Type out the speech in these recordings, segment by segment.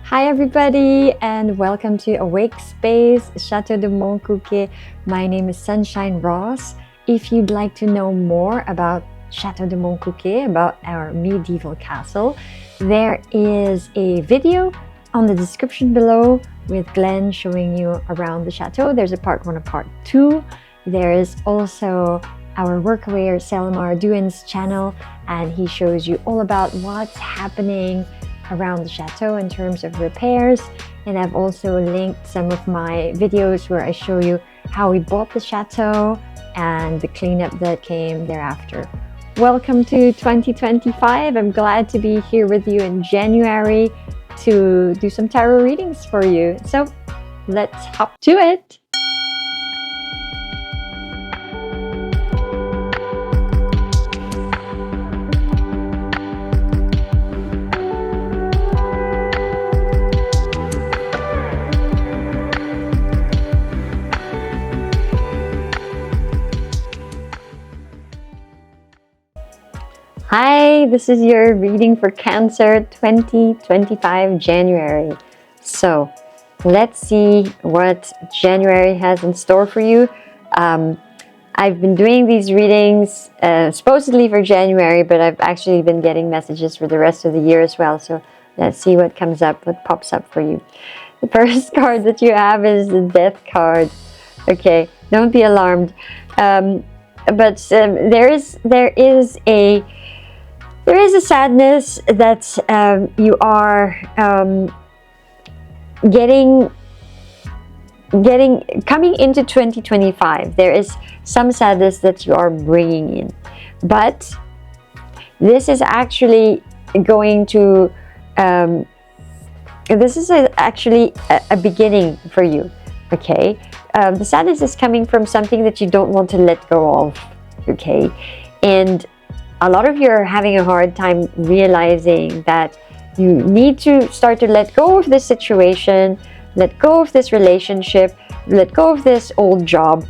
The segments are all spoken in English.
Hi everybody and welcome to Awake Space, Château de Montcuquet. My name is Sunshine Ross. If you'd like to know more about Château de Montcuquet, about our medieval castle, there is a video on the description below with Glen showing you around the chateau. There's a part 1 and part 2. There is also our workaway Selmar Duin's channel, and he shows you all about what's happening around the chateau in terms of repairs. And I've also linked some of my videos where I show you how we bought the chateau and the cleanup that came thereafter. Welcome to 2025. I'm glad to be here with you in January to do some tarot readings for you. So let's hop to it. Hi, this is your reading for Cancer 2025 January. So let's see what January has in store for you. I've been doing these readings supposedly for January, but I've actually been getting messages for the rest of the year as well. So let's see what comes up, what pops up for you. The first card that you have is the Death card. Okay, don't be alarmed. But there is a sadness that you are coming into 2025. There is some sadness that you are bringing in, but this is actually going to actually a beginning for you. Okay, the sadness is coming from something that you don't want to let go of. Okay, and a lot of you are having a hard time realizing that you need to start to let go of this situation, let go of this relationship, let go of this old job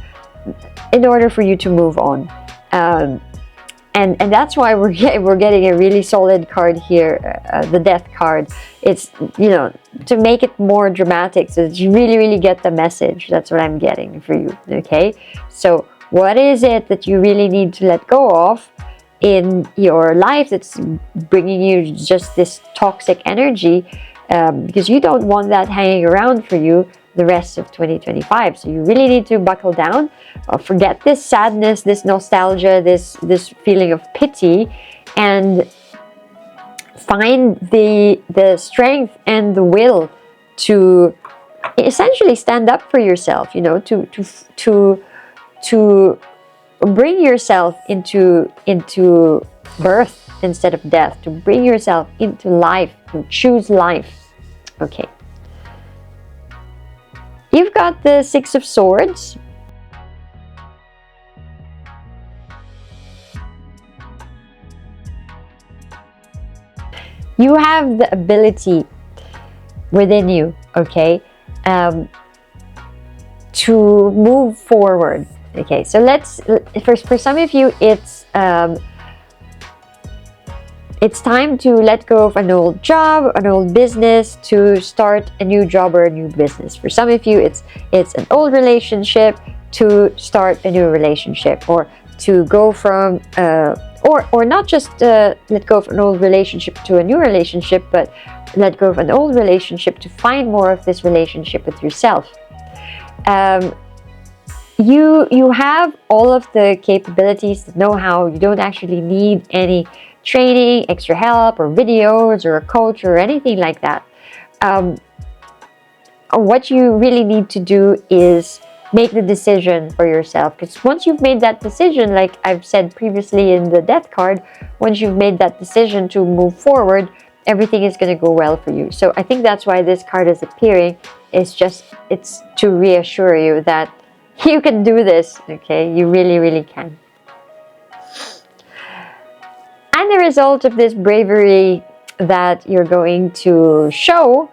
in order for you to move on. And that's why we're getting a really solid card here, the Death card. It's, you know, to make it more dramatic so that you really get the message. That's what I'm getting for you, okay? So what is it that you really need to let go of in your life that's bringing you just this toxic energy, because you don't want that hanging around for you the rest of 2025. So you really need to buckle down, forget this sadness, this nostalgia, this feeling of pity, and find the strength and the will to essentially stand up for yourself, you know, to bring yourself into birth instead of death, to bring yourself into life, to choose life. Okay. You've got the Six of Swords. You have the ability within you, okay, to move forward. Okay, so let's, for some of you, it's time to let go of an old job, an old business, to start a new job or a new business. For some of you, it's an old relationship to start a new relationship, or to go from, or not just let go of an old relationship to a new relationship, but let go of an old relationship to find more of this relationship with yourself. You have all of the capabilities, the know-how. You don't actually need any training, extra help, or videos, or a coach, or anything like that. What you really need to do is make the decision for yourself, because once you've made that decision, like I've said previously in the Death card, once you've made that decision to move forward, everything is going to go well for you. So I think that's why this card is appearing. It's to reassure you that you can do this, okay? You really can. And the result of this bravery that you're going to show,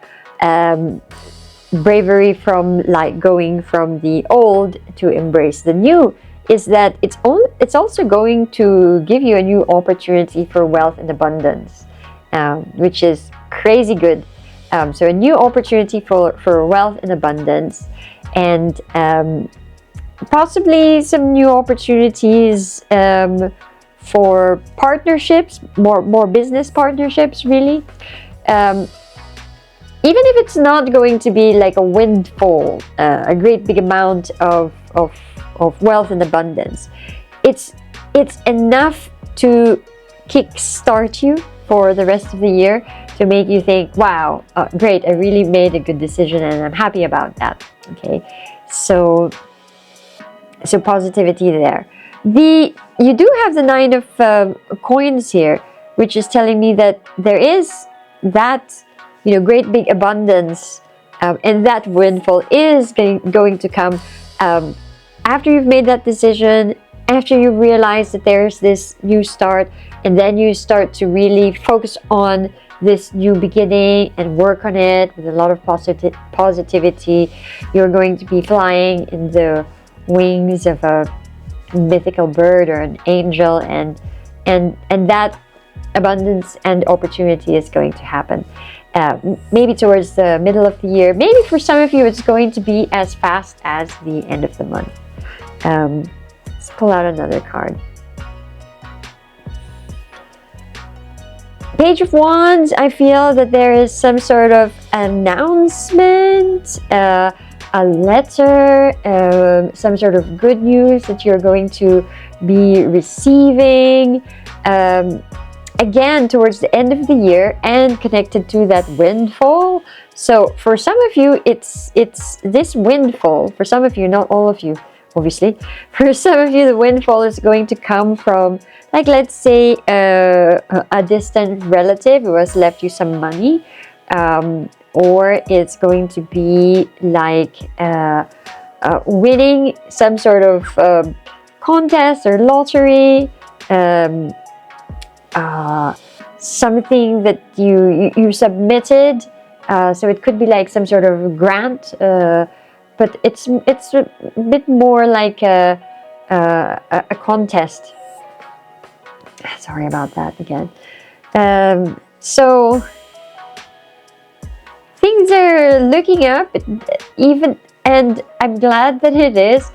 bravery from like going from the old to embrace the new, is that it's also going to give you a new opportunity for wealth and abundance, which is crazy good. So a new opportunity for wealth and abundance, and possibly some new opportunities for partnerships, more business partnerships, really. Even if it's not going to be like a windfall, a great big amount of wealth and abundance, it's enough to kickstart you for the rest of the year, to make you think, wow, great, I really made a good decision and I'm happy about that. Okay, so positivity there. You do have the 9 of coins here, which is telling me that there is that, great big abundance, and that windfall is going to come after you've made that decision, after you realize that there's this new start, and then you start to really focus on this new beginning and work on it with a lot of positivity. You're going to be flying in the wings of a mythical bird or an angel, and that abundance and opportunity is going to happen. Maybe towards the middle of the year. Maybe for some of you it's going to be as fast as the end of the month. Let's pull out another card. Page of Wands, I feel that there is some sort of announcement, a letter, some sort of good news that you're going to be receiving. Again, towards the end of the year and connected to that windfall. So for some of you, it's this windfall. For some of you, not all of you, obviously. For some of you, the windfall is going to come from, like, let's say, a distant relative who has left you some money. Or it's going to be like winning some sort of contest or lottery. Something that you submitted, so it could be like some sort of grant, but it's a bit more like a contest. Sorry about that again. So things are looking up, even, and I'm glad that it is.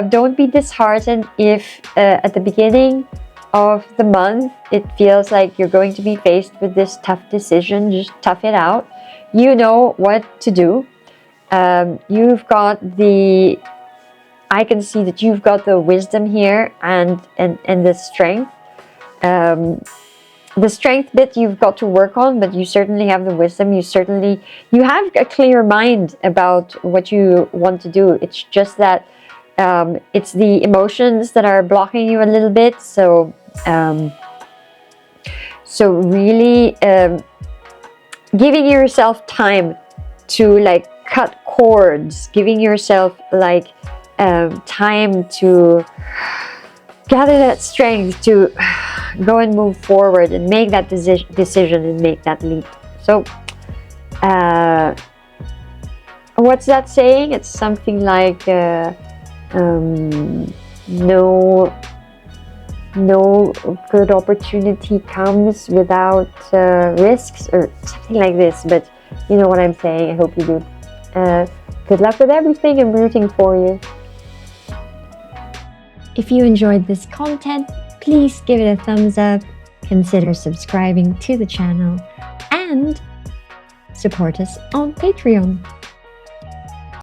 Don't be disheartened if at the beginning of the month it feels like you're going to be faced with this tough decision. Just tough it out. You know what to do. You've got I can see that you've got the wisdom here and the strength. The strength bit you've got to work on, but you certainly have the wisdom. You have a clear mind about what you want to do. It's just that it's the emotions that are blocking you a little bit. So really giving yourself time to like cut cords, giving yourself like time to gather that strength to go and move forward and make that decision and make that leap. So what's that saying? It's something like no good opportunity comes without risks, or something like this, but you know what I'm saying. I hope you do. Good luck with everything. I'm rooting for you. If you enjoyed this content, please give it a thumbs up, consider subscribing to the channel, and support us on Patreon.